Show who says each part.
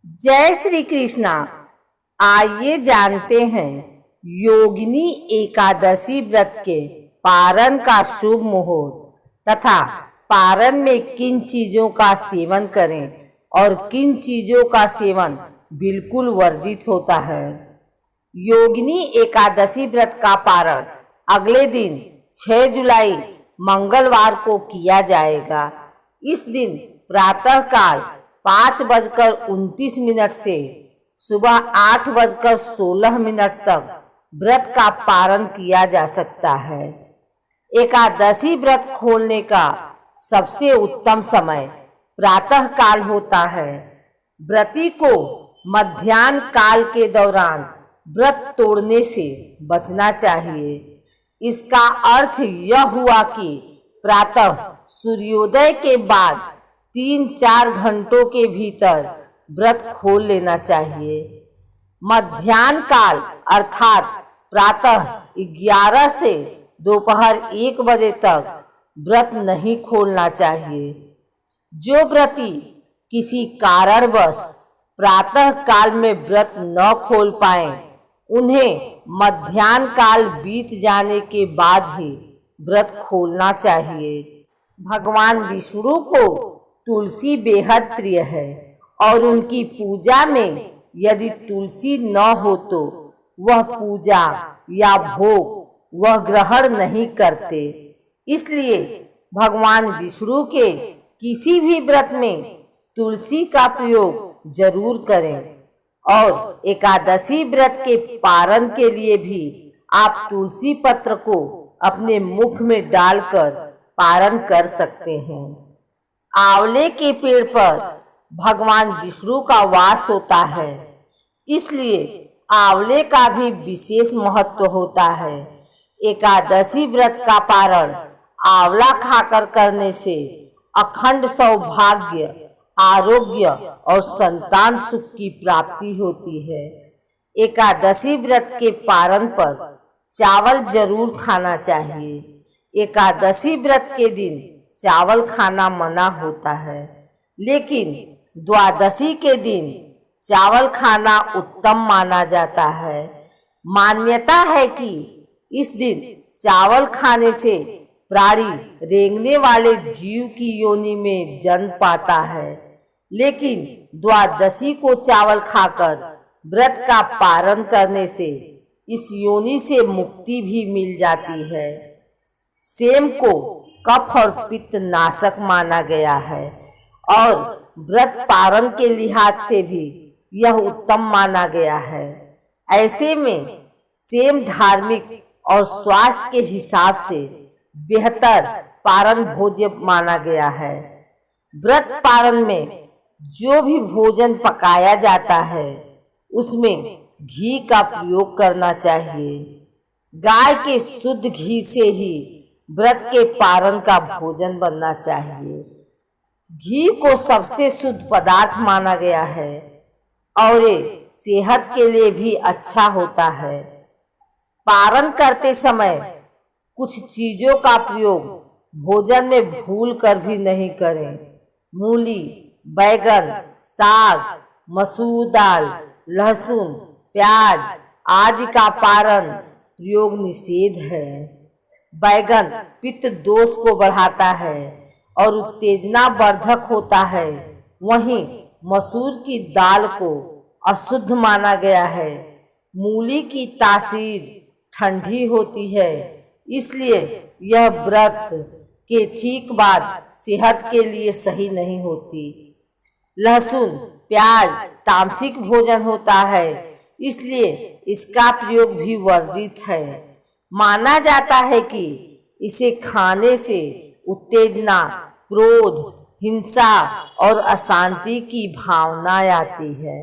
Speaker 1: जय श्री कृष्णा। आइए जानते हैं योगिनी एकादशी व्रत के पारण का शुभ मुहूर्त तथा पारण में किन चीजों का सेवन करें और किन चीजों का सेवन बिल्कुल वर्जित होता है। योगिनी एकादशी व्रत का पारण अगले दिन 6 जुलाई मंगलवार को किया जाएगा। इस दिन प्रातःकाल 5:29 से सुबह 8:16 तक व्रत का पारण किया जा सकता है। एकादशी व्रत खोलने का सबसे उत्तम समय प्रातः काल होता है। व्रती को मध्याह्न काल के दौरान व्रत तोड़ने से बचना चाहिए। इसका अर्थ यह हुआ कि प्रातः सूर्योदय के बाद 3-4 घंटों के भीतर व्रत खोल लेना चाहिए। मध्याह्न काल अर्थात प्रातः 11 से दोपहर 1 बजे तक व्रत नहीं खोलना चाहिए। जो व्रती किसी कारणवश प्रातः काल में व्रत न खोल पाए, उन्हें मध्याह्न काल बीत जाने के बाद ही व्रत खोलना चाहिए। भगवान विष्णु को तुलसी बेहद प्रिय है और उनकी पूजा में यदि तुलसी न हो तो वह पूजा या भोग वह ग्रहण नहीं करते। इसलिए भगवान विष्णु के किसी भी व्रत में तुलसी का प्रयोग जरूर करें और एकादशी व्रत के पारण के लिए भी आप तुलसी पत्र को अपने मुख में डालकर पारण कर सकते हैं। आंवले के पेड़ पर भगवान विष्णु का वास होता है, इसलिए आंवले का भी विशेष महत्व होता है। एकादशी व्रत का पारण आंवला खाकर करने से अखंड सौभाग्य, आरोग्य और संतान सुख की प्राप्ति होती है। एकादशी व्रत के पारण पर चावल जरूर खाना चाहिए। एकादशी व्रत के दिन चावल खाना मना होता है, लेकिन द्वादशी के दिन चावल खाना उत्तम माना जाता है। मान्यता है कि इस दिन चावल खाने से प्राणी रेंगने वाले जीव की योनि में जन्म पाता है, लेकिन द्वादशी को चावल खाकर व्रत का पारण करने से इस योनि से मुक्ति भी मिल जाती है। सेम को कफ और पित्त नाशक माना गया है और व्रत पारण के लिहाज से भी यह उत्तम माना गया है। ऐसे में सेम धार्मिक और स्वास्थ्य के हिसाब से बेहतर पारण भोज्य माना गया है। व्रत पारण में जो भी भोजन पकाया जाता है उसमें घी का प्रयोग करना चाहिए। गाय के शुद्ध घी से ही व्रत के पारण का भोजन बनना चाहिए। घी को सबसे शुद्ध पदार्थ माना गया है और ये सेहत के लिए भी अच्छा होता है। पारण करते समय कुछ चीजों का प्रयोग भोजन में भूल कर भी नहीं करें। मूली, बैगन, साग, मसूर दाल, लहसुन, प्याज आदि का पारण प्रयोग निषेध है। बैगन पित्त दोष को बढ़ाता है और उत्तेजना वर्धक होता है। वहीं मसूर की दाल को अशुद्ध माना गया है। मूली की तासीर ठंडी होती है, इसलिए यह व्रत के ठीक बाद सेहत के लिए सही नहीं होती। लहसुन, प्याज तामसिक भोजन होता है, इसलिए इसका प्रयोग भी वर्जित है। माना जाता है कि इसे खाने से उत्तेजना, क्रोध, हिंसा और अशांति की भावना आती है।